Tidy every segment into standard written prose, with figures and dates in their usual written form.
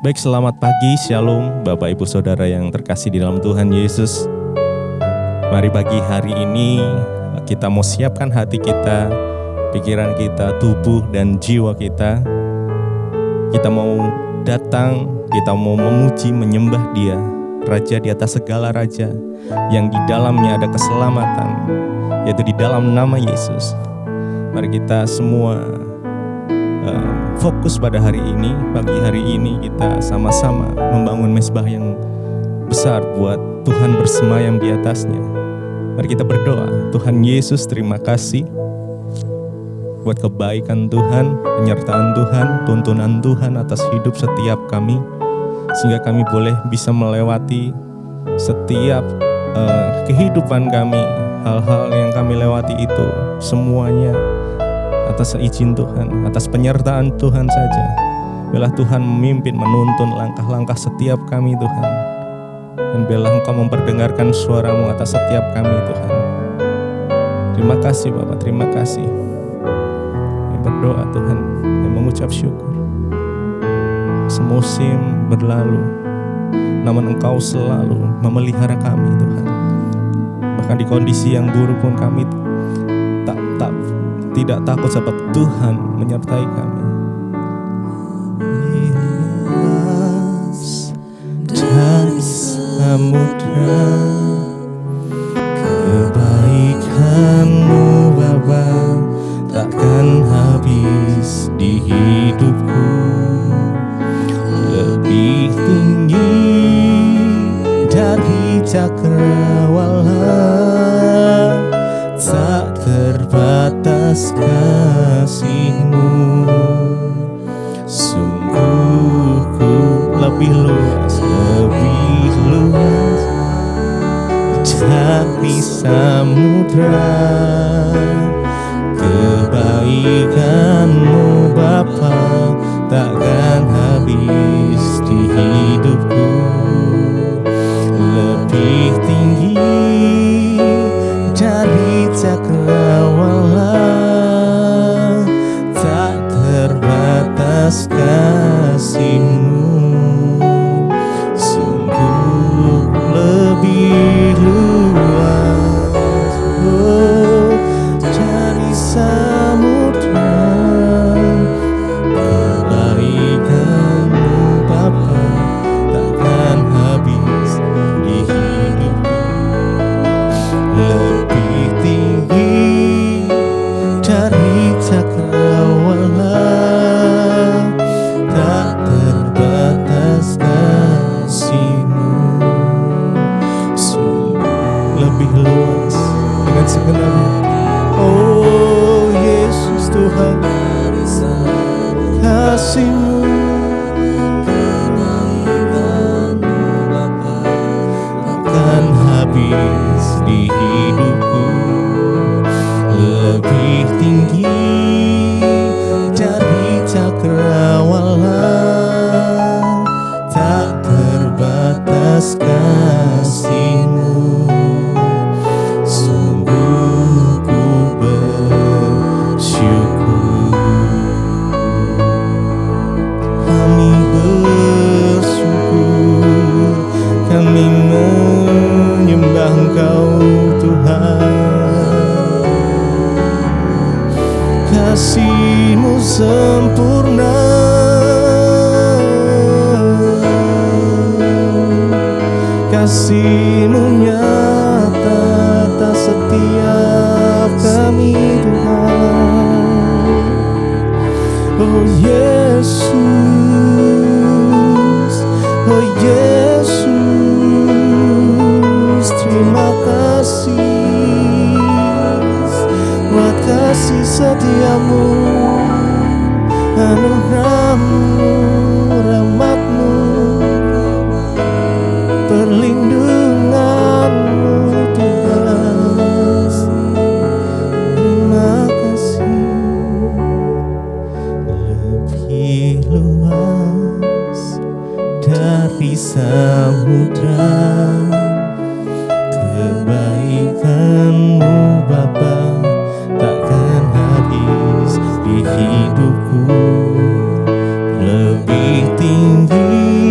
Baik, selamat pagi, shalom Bapak Ibu Saudara yang terkasih di dalam Tuhan Yesus. Mari pagi hari ini kita mau siapkan hati kita, pikiran kita, tubuh dan jiwa kita. Kita mau datang, kita mau memuji, menyembah Dia, Raja di atas segala raja, yang di dalamnya ada keselamatan, yaitu di dalam nama Yesus. Mari kita semua fokus pada hari ini, pagi hari ini kita sama-sama membangun mezbah yang besar buat Tuhan bersemayam di atasnya. Mari kita berdoa. Tuhan Yesus, terima kasih buat kebaikan Tuhan, penyertaan Tuhan, tuntunan Tuhan atas hidup setiap kami, sehingga kami boleh bisa melewati setiap kehidupan kami. Hal-hal yang kami lewati itu semuanya atas izin Tuhan, atas penyertaan Tuhan saja. Biarlah Tuhan memimpin, menuntun langkah-langkah setiap kami Tuhan. Dan biarlah Engkau memperdengarkan suara-Mu atas setiap kami Tuhan. Terima kasih Bapak, terima kasih. Kami berdoa Tuhan, kami mengucap syukur. Semusim berlalu, namun Engkau selalu memelihara kami Tuhan. Bahkan di kondisi yang buruk pun kami tidak takut sebab Tuhan menyertai kami. Luas dari samudra, kebaikan-Mu Bapa takkan habis di hidupku. Lebih tinggi dari cakrawala, tak terbatas kasih-Mu. Sungguh ku lebih luas dari samudra. Kebaikan-Mu Bapa takkan habis di hidupku. Lebih tinggi dari cakrawala, tak terbatas kasih-Mu. Sungguh lebih luas dari samudra. Kebaikan-Mu Bapa takkan habis di hidupku. Lebih tinggi dari cakrawala, tak terbatas kasih-Mu. Sungguh lebih luas dengan segenapnya. Oh Yesus Tuhan, kasih-Mu, takkan habis di hidupku. Lebih tinggi dari cakrawala, tak terbatas kasih-Mu. Sungguh ku bersyukur. Kami bersyukur, kami menyembah Engkau Tuhan. Kasih-Mu sempurna, kasih-Mu nyata atas setiap kami Tuhan. Oh Yesus, oh Yesus, terima kasih buat kasih setia-Mu, anugerah-Mu, rahmat-Mu, perlindungan-Mu Tuhan. Terima kasih. Lebih luas dari samudra, kebaikan-Mu Bapa takkan habis di hidupku. Lebih tinggi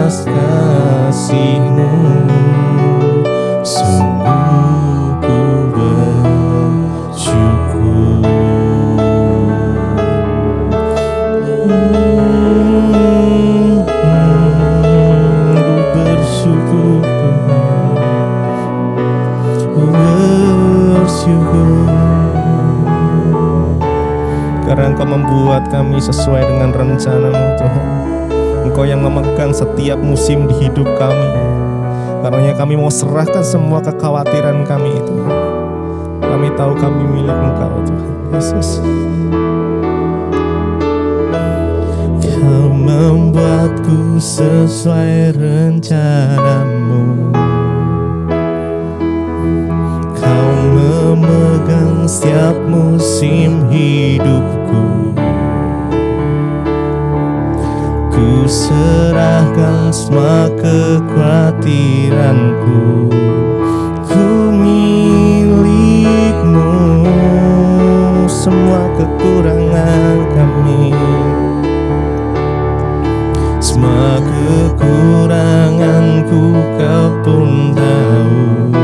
belas kasih-Mu, sungguh ku bersyukur. Ku bersyukur, ku bersyukur, karena Engkau membuat kami sesuai dengan rencana-Mu, Tuhan. Engkau yang memegang setiap musim di hidup kami. Karenanya kami mau serahkan semua kekhawatiran kami itu. Kami tahu kami milik Engkau, Tuhan Yesus. Kau membuatku sesuai rencana-Mu. Kau memegang setiap musim hidupku. Ku serahkan semua kekhawatiranku. Ku milik-Mu, semua kekurangan kami, semua kekuranganku Kau pun tahu.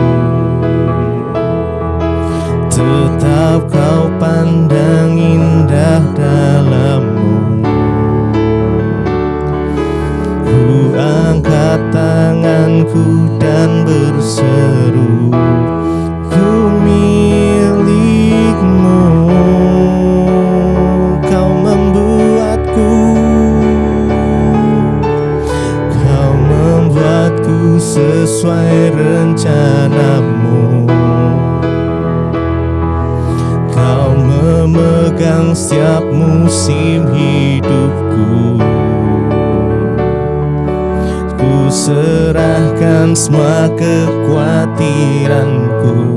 Tetap Kau pandang indah dalam-Mu. Ku angkat tanganku dan berseru, ku milik-Mu. Kau membuatku, Kau membuatku sesuai rencana-Mu. Kau memegang setiap musim hidupku. Ku serahkan semua kekhawatiranku.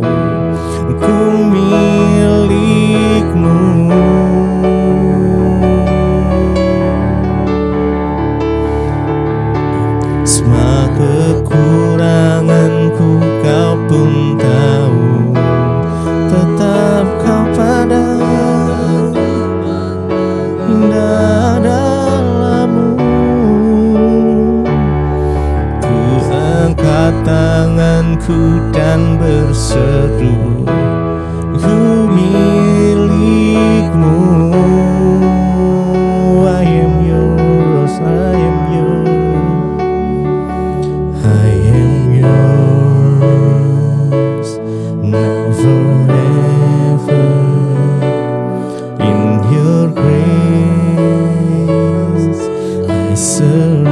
Ku milik-Mu. Semua kekuranganku Kau pun tahu. Tetap Kau pandang indah dalam-Mu. Ku angkat tanganku dan berseru, ku milik-Mu. I am yours, I am yours, I am yours, now forever. In your grace I surrender.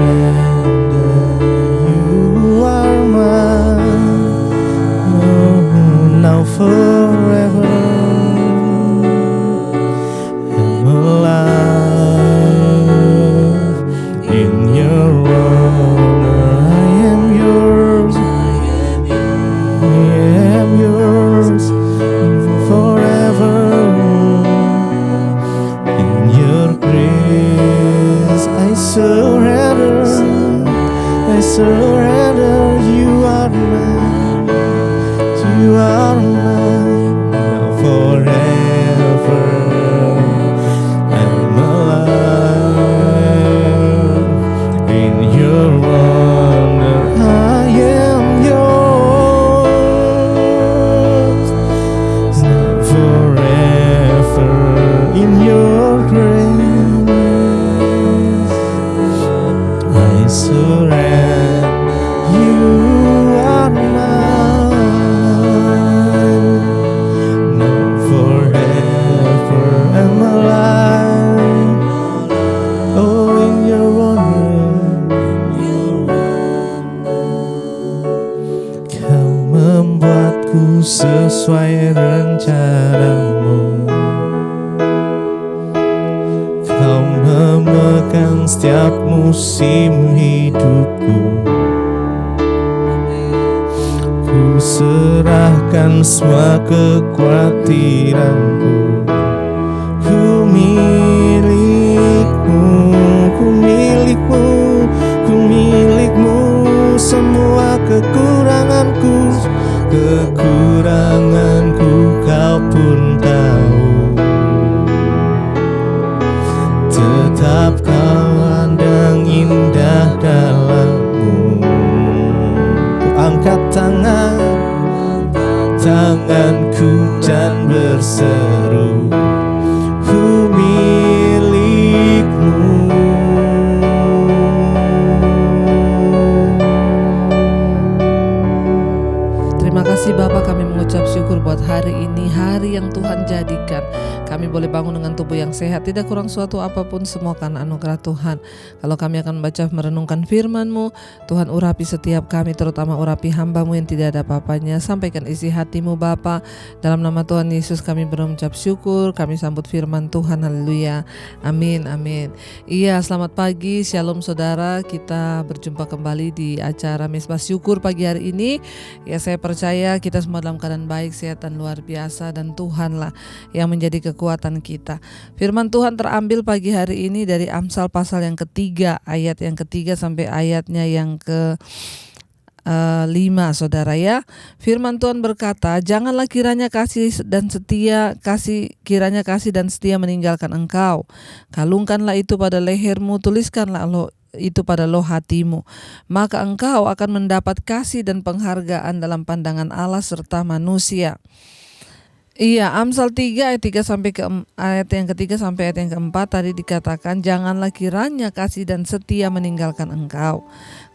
You are mine, oh, now forever. I'm alive in your honor. I am yours, I am yours forever. In your grace I surrender, I surrender. You are mine, you are mine, now forever. I'm alive in your honor. I am yours, now forever. In your grace I surrender. You are mine, now forever. I'm alive, oh, in your honor. Kau membuatku sesuai rencana-Mu. Kau memegang setiap musim hidupku. Ku serahkan semua kekhawatiranku. Ku milik-Mu, ku milik-Mu, ku milik-Mu. Semua kekuranganku, kekuranganku Kau pun tahu. Tetap Kau pandang indah dalam berseru, ku milikmu. Terima kasih Bapa, kami mengucap syukur buat hari ini, hari yang Tuhan jadikan. Kami boleh bangun dengan tubuh yang sehat, tidak kurang suatu apapun, semua karena anugerah Tuhan. Kalau kami akan membaca merenungkan firman-Mu, Tuhan urapi setiap kami, terutama urapi hamba-Mu yang tidak ada apa-apanya. Sampaikan isi hati-Mu Bapa. Dalam nama Tuhan Yesus kami berucap syukur, kami sambut firman Tuhan, haleluya, amin, amin. Iya, selamat pagi, shalom saudara. Kita berjumpa kembali di acara Mezbah Syukur pagi hari ini. Ya, saya percaya kita semua dalam keadaan baik, sehat dan luar biasa, dan Tuhanlah yang menjadi kekuatan kita. Firman Tuhan terambil pagi hari ini dari Amsal pasal yang ketiga, ayat yang ketiga sampai ayatnya yang ke 5, saudara ya. Firman Tuhan berkata, janganlah kiranya kasih dan setia meninggalkan engkau. Kalungkanlah itu pada lehermu, tuliskanlah itu pada loh hatimu, maka engkau akan mendapat kasih dan penghargaan dalam pandangan Allah serta manusia. Iya, Amsal 3 ayat yang ketiga sampai ayat yang keempat tadi dikatakan, janganlah kiranya kasih dan setia meninggalkan engkau.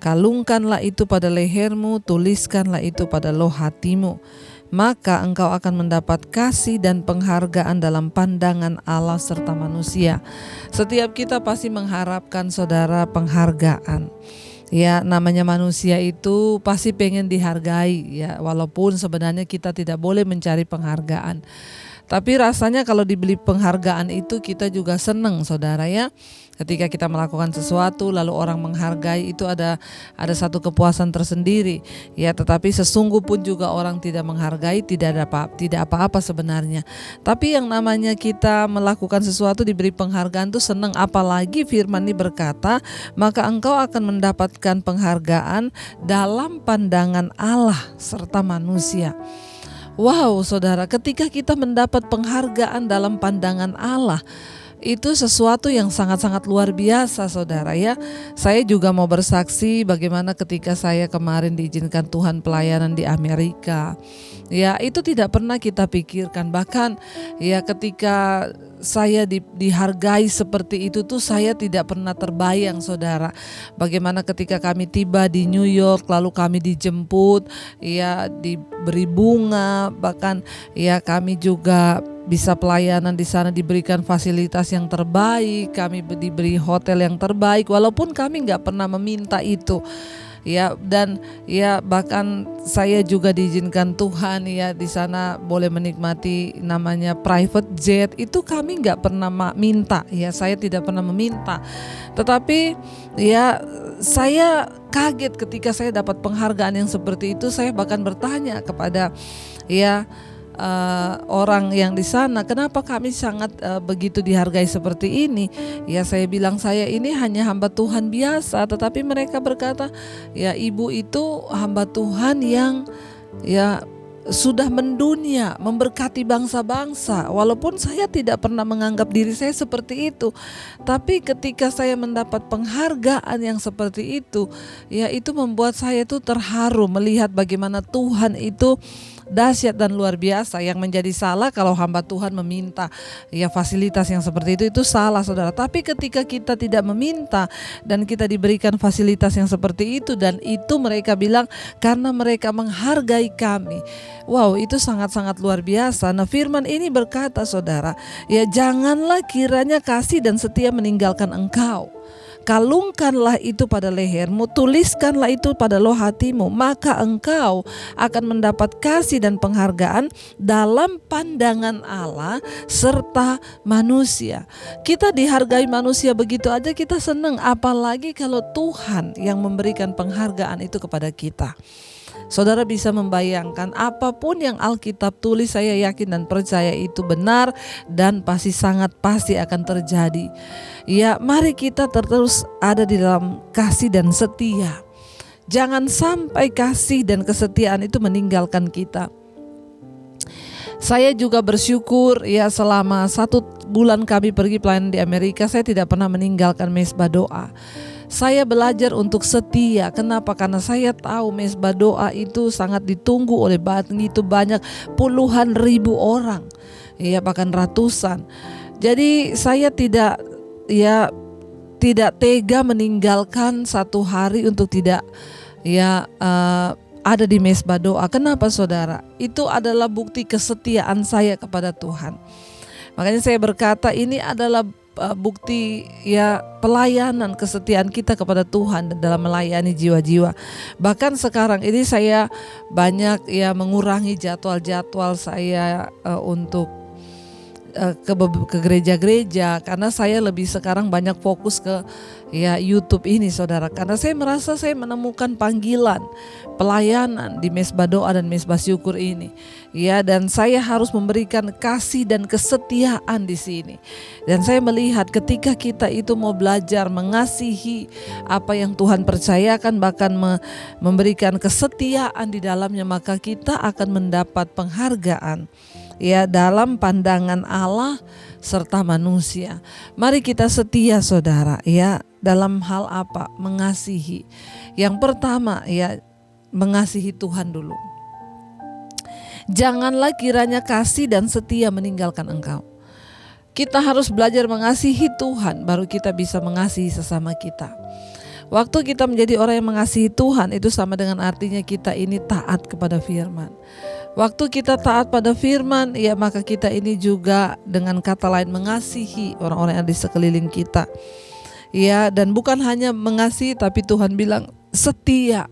Kalungkanlah itu pada lehermu, tuliskanlah itu pada loh hatimu, maka engkau akan mendapat kasih dan penghargaan dalam pandangan Allah serta manusia. Setiap kita pasti mengharapkan saudara penghargaan. Ya, namanya manusia itu pasti pengen dihargai ya, walaupun sebenarnya kita tidak boleh mencari penghargaan. Tapi rasanya kalau dibeli penghargaan itu kita juga senang saudara ya. Ketika kita melakukan sesuatu lalu orang menghargai, itu ada satu kepuasan tersendiri ya. Tetapi sesungguh pun juga orang tidak menghargai, tidak apa-apa sebenarnya. Tapi yang namanya kita melakukan sesuatu diberi penghargaan itu senang. Apalagi firman ini berkata, maka engkau akan mendapatkan penghargaan dalam pandangan Allah serta manusia. Wow saudara, ketika kita mendapat penghargaan dalam pandangan Allah, itu sesuatu yang sangat-sangat luar biasa saudara ya. Saya juga mau bersaksi bagaimana ketika saya kemarin diizinkan Tuhan pelayanan di Amerika. Ya, itu tidak pernah kita pikirkan. Bahkan ya ketika saya dihargai seperti itu tuh saya tidak pernah terbayang saudara. Bagaimana ketika kami tiba di New York, lalu kami dijemput, ya diberi bunga, bahkan ya kami juga bisa pelayanan di sana, diberikan fasilitas yang terbaik, kami diberi hotel yang terbaik, walaupun kami nggak pernah meminta itu. Ya, dan ya bahkan saya juga diizinkan Tuhan ya di sana boleh menikmati namanya private jet, itu kami nggak pernah minta ya, saya tidak pernah meminta. Tetapi ya saya kaget ketika saya dapat penghargaan yang seperti itu. Saya bahkan bertanya kepada ya orang yang di sana, kenapa kami sangat begitu dihargai seperti ini? Ya saya bilang, saya ini hanya hamba Tuhan biasa. Tetapi mereka berkata, ya ibu itu hamba Tuhan yang ya sudah mendunia, memberkati bangsa-bangsa. Walaupun saya tidak pernah menganggap diri saya seperti itu, tapi ketika saya mendapat penghargaan yang seperti itu, ya itu membuat saya itu terharu melihat bagaimana Tuhan itu dahsyat dan luar biasa. Yang menjadi salah kalau hamba Tuhan meminta ya fasilitas yang seperti itu salah saudara. Tapi ketika kita tidak meminta dan kita diberikan fasilitas yang seperti itu, dan itu mereka bilang karena mereka menghargai kami. Wow, itu sangat-sangat luar biasa. Nah, firman ini berkata saudara, ya janganlah kiranya kasih dan setia meninggalkan engkau. Kalungkanlah itu pada lehermu, tuliskanlah itu pada loh hatimu, maka engkau akan mendapat kasih dan penghargaan dalam pandangan Allah serta manusia. Kita dihargai manusia begitu aja kita senang, apalagi kalau Tuhan yang memberikan penghargaan itu kepada kita. Saudara bisa membayangkan apapun yang Alkitab tulis, saya yakin dan percaya itu benar dan sangat pasti akan terjadi. Ya, mari kita terus ada di dalam kasih dan setia. Jangan sampai kasih dan kesetiaan itu meninggalkan kita. Saya juga bersyukur ya selama 1 bulan kami pergi pelayanan di Amerika, saya tidak pernah meninggalkan mezbah doa. Saya belajar untuk setia. Kenapa? Karena saya tahu mesbah doa itu sangat ditunggu oleh begitu banyak puluhan ribu orang, ya bahkan ratusan. Jadi saya tidak tega meninggalkan satu hari untuk tidak ada di mesbah doa. Kenapa saudara? Itu adalah bukti kesetiaan saya kepada Tuhan. Makanya saya berkata ini adalah bukti pelayanan kesetiaan kita kepada Tuhan dalam melayani jiwa-jiwa. Bahkan sekarang ini saya banyak mengurangi jadwal-jadwal saya untuk ke gereja-gereja, karena saya lebih sekarang banyak fokus ke YouTube ini saudara, karena saya merasa saya menemukan panggilan pelayanan di mesbah doa dan mesbah syukur ini, dan saya harus memberikan kasih dan kesetiaan di sini. Dan saya melihat ketika kita itu mau belajar mengasihi apa yang Tuhan percayakan, bahkan memberikan kesetiaan di dalamnya, maka kita akan mendapat penghargaan dalam pandangan Allah serta manusia. Mari kita setia saudara, dalam hal apa? Mengasihi. Yang pertama mengasihi Tuhan dulu. Janganlah kiranya kasih dan setia meninggalkan engkau. Kita harus belajar mengasihi Tuhan, baru kita bisa mengasihi sesama kita. Waktu kita menjadi orang yang mengasihi Tuhan, itu sama dengan artinya kita ini taat kepada firman. Waktu kita taat pada firman, maka kita ini juga dengan kata lain mengasihi orang-orang yang di sekeliling kita. Dan bukan hanya mengasihi, tapi Tuhan bilang setia.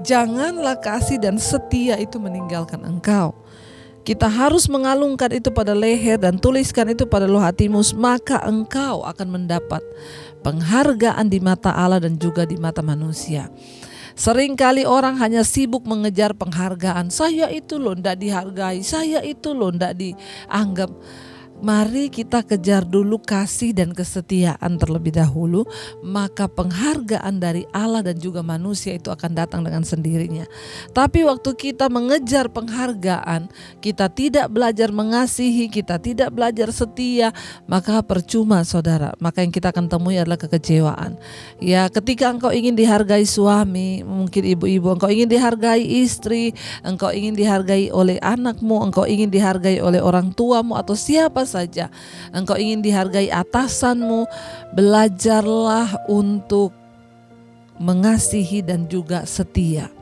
Janganlah kasih dan setia itu meninggalkan engkau. Kita harus mengalungkan itu pada leher dan tuliskan itu pada loh hatimu, maka engkau akan mendapat penghargaan di mata Allah dan juga di mata manusia. Seringkali orang hanya sibuk mengejar penghargaan. Saya itu loh ndak dihargai, saya itu loh ndak dianggap. Mari kita kejar dulu kasih dan kesetiaan terlebih dahulu, maka penghargaan dari Allah dan juga manusia itu akan datang dengan sendirinya. Tapi waktu kita mengejar penghargaan, kita tidak belajar mengasihi, kita tidak belajar setia, maka percuma saudara. Maka yang kita akan temui adalah kekecewaan. Ketika engkau ingin dihargai suami, mungkin ibu-ibu, engkau ingin dihargai istri, engkau ingin dihargai oleh anakmu, engkau ingin dihargai oleh orang tuamu atau siapa saja, engkau ingin dihargai atasanmu, belajarlah untuk mengasihi dan juga setia.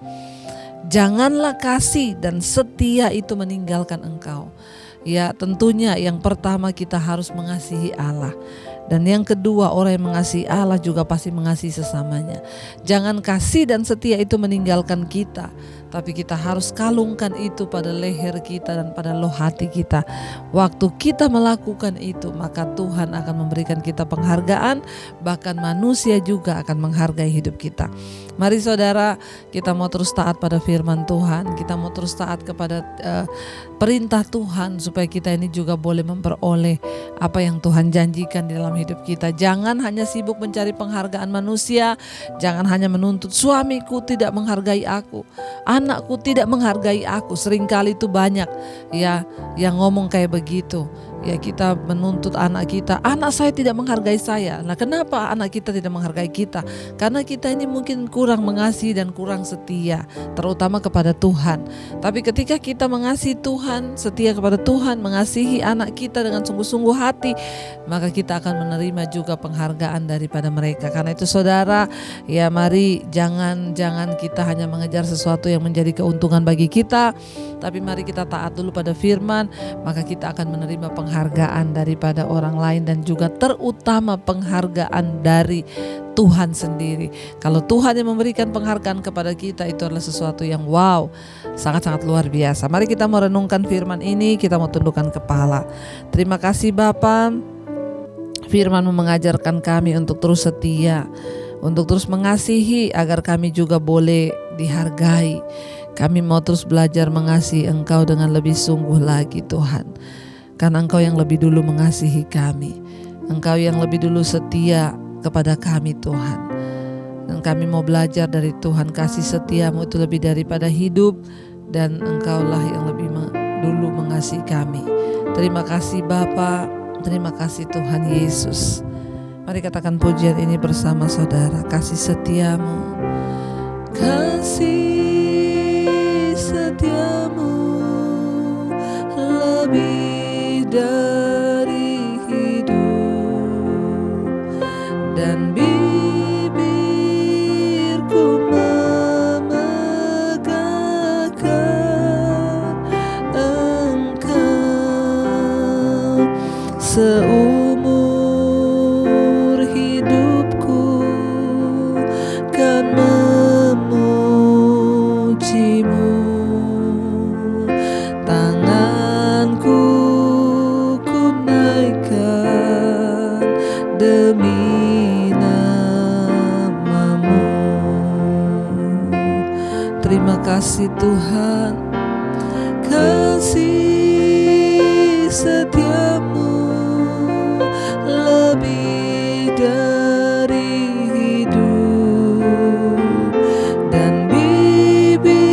Janganlah kasih dan setia itu meninggalkan engkau. Tentunya yang pertama kita harus mengasihi Allah. Dan yang kedua, orang yang mengasihi Allah juga pasti mengasihi sesamanya. Jangan kasih dan setia itu meninggalkan kita, tapi kita harus kalungkan itu pada leher kita dan pada loh hati kita. Waktu kita melakukan itu, maka Tuhan akan memberikan kita penghargaan, bahkan manusia juga akan menghargai hidup kita. Mari saudara, kita mau terus taat pada firman Tuhan, kita mau terus taat kepada perintah Tuhan, supaya kita ini juga boleh memperoleh apa yang Tuhan janjikan di dalam hidup kita. Jangan hanya sibuk mencari penghargaan manusia, jangan hanya menuntut suamiku tidak menghargai aku, anakku tidak menghargai aku. Seringkali itu banyak yang ngomong kayak begitu. Kita menuntut anak kita, anak saya tidak menghargai saya. Nah, kenapa anak kita tidak menghargai kita? Karena kita ini mungkin kurang mengasihi dan kurang setia, terutama kepada Tuhan. Tapi ketika kita mengasihi Tuhan, setia kepada Tuhan, mengasihi anak kita dengan sungguh-sungguh hati, maka kita akan menerima juga penghargaan daripada mereka. Karena itu saudara, mari jangan kita hanya mengejar sesuatu yang menjadi keuntungan bagi kita, tapi mari kita taat dulu pada firman, maka kita akan menerima penghargaan daripada orang lain dan juga terutama penghargaan dari Tuhan sendiri. Kalau Tuhan yang memberikan penghargaan kepada kita, itu adalah sesuatu yang sangat-sangat luar biasa. Mari kita merenungkan firman ini, kita mau tundukkan kepala. Terima kasih Bapa, firman-Mu mengajarkan kami untuk terus setia, untuk terus mengasihi agar kami juga boleh dihargai. Kami mau terus belajar mengasihi Engkau dengan lebih sungguh lagi Tuhan. Karena Engkau yang lebih dulu mengasihi kami, Engkau yang lebih dulu setia kepada kami Tuhan. Dan kami mau belajar dari Tuhan, kasih setiamu itu lebih daripada hidup, dan Engkaulah yang lebih dulu mengasihi kami. Terima kasih Bapa, terima kasih Tuhan Yesus. Mari katakan pujian ini bersama saudara. Kasih setiamu, kasih setiamu lebih dari hidup, dan bibirku memegahkan Engkau. Seumur hidupku kan memujimu, tanganku ku naikkan demi namamu. Terima kasih Tuhan, kasih setiamu lebih dari hidup, dan bibirku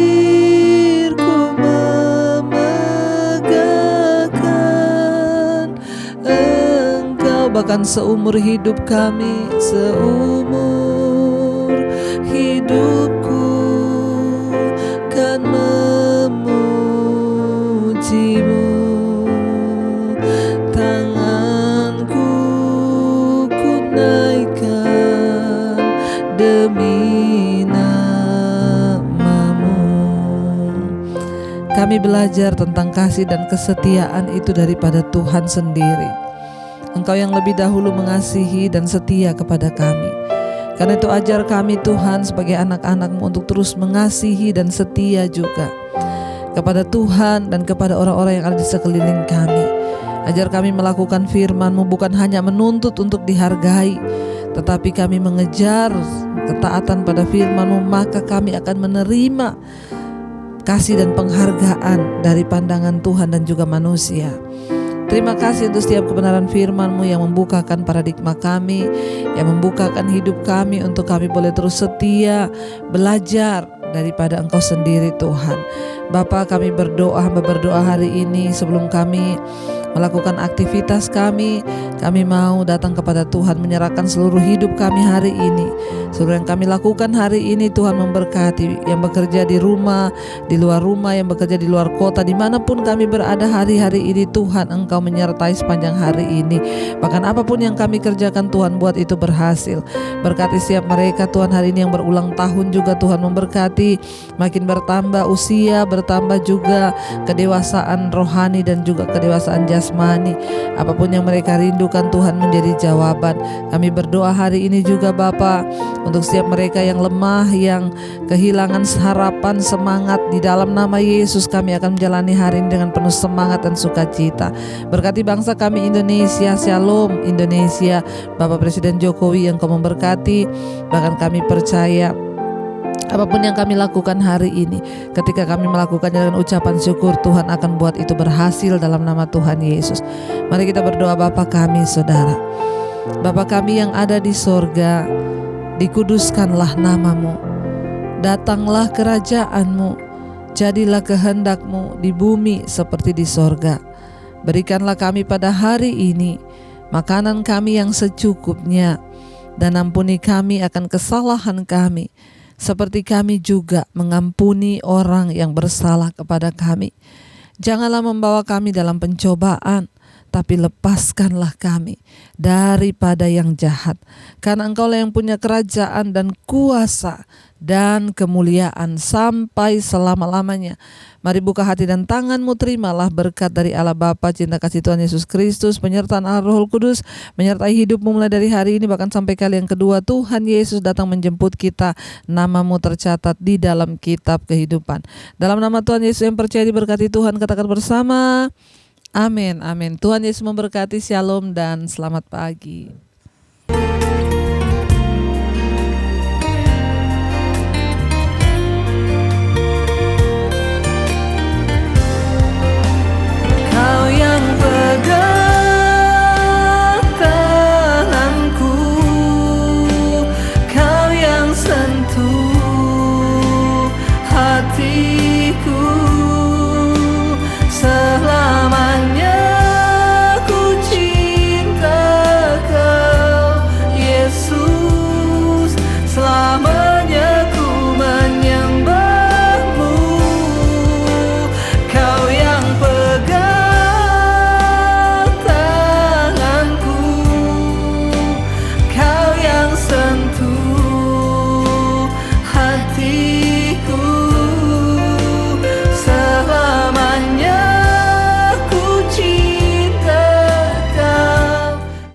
memegahkan Engkau. Bahkan seumur hidup kami, seumur hidupku kan memujimu, tanganku ku naikkan demi namamu. Kami belajar tentang kasih dan kesetiaan itu daripada Tuhan sendiri. Engkau yang lebih dahulu mengasihi dan setia kepada kami. Karena itu ajar kami Tuhan sebagai anak-anak-Mu untuk terus mengasihi dan setia juga kepada Tuhan dan kepada orang-orang yang ada di sekeliling kami. Ajar kami melakukan firman-Mu bukan hanya menuntut untuk dihargai, tetapi kami mengejar ketaatan pada firman-Mu, maka kami akan menerima kasih dan penghargaan dari pandangan Tuhan dan juga manusia. Terima kasih untuk setiap kebenaran firman-Mu yang membukakan paradigma kami, yang membukakan hidup kami untuk kami boleh terus setia, belajar daripada Engkau sendiri Tuhan. Bapa, kami berdoa hari ini sebelum kami melakukan aktivitas kami mau datang kepada Tuhan, menyerahkan seluruh hidup kami hari ini. Seluruh yang kami lakukan hari ini Tuhan memberkati, yang bekerja di rumah, di luar rumah, yang bekerja di luar kota, dimanapun kami berada hari-hari ini Tuhan, Engkau menyertai sepanjang hari ini. Bahkan apapun yang kami kerjakan Tuhan, buat itu berhasil. Berkati setiap mereka Tuhan hari ini yang berulang tahun juga Tuhan, memberkati, makin bertambah usia, bertambah juga kedewasaan rohani dan juga kedewasaan jasmani. Apapun yang mereka rindukan Tuhan menjadi jawaban. Kami berdoa hari ini juga Bapa untuk setiap mereka yang lemah, yang kehilangan harapan, semangat, di dalam nama Yesus kami akan menjalani hari ini dengan penuh semangat dan sukacita. Berkati bangsa kami Indonesia, Shalom Indonesia, Bapak Presiden Jokowi yang Kau memberkati. Bahkan kami percaya apapun yang kami lakukan hari ini, ketika kami melakukannya dengan ucapan syukur, Tuhan akan buat itu berhasil dalam nama Tuhan Yesus. Mari kita berdoa. Bapa kami, saudara, Bapa kami yang ada di sorga, dikuduskanlah nama-Mu, datanglah kerajaan-Mu, jadilah kehendak-Mu di bumi seperti di sorga. Berikanlah kami pada hari ini makanan kami yang secukupnya, dan ampuni kami akan kesalahan kami, seperti kami juga mengampuni orang yang bersalah kepada kami. Janganlah membawa kami dalam pencobaan, tapi lepaskanlah kami daripada yang jahat. Karena Engkaulah yang punya kerajaan dan kuasa dan kemuliaan sampai selama-lamanya. Mari buka hati dan tangan-Mu, terimalah berkat dari Allah Bapa, cinta kasih Tuhan Yesus Kristus, penyertaan Allah Roh Kudus, menyertai hidupmu mulai dari hari ini bahkan sampai kali yang kedua Tuhan Yesus datang menjemput kita. Nama-Mu tercatat di dalam kitab kehidupan. Dalam nama Tuhan Yesus yang percaya diberkati Tuhan, katakan bersama, amin, amin. Tuhan Yesus memberkati, shalom dan selamat pagi.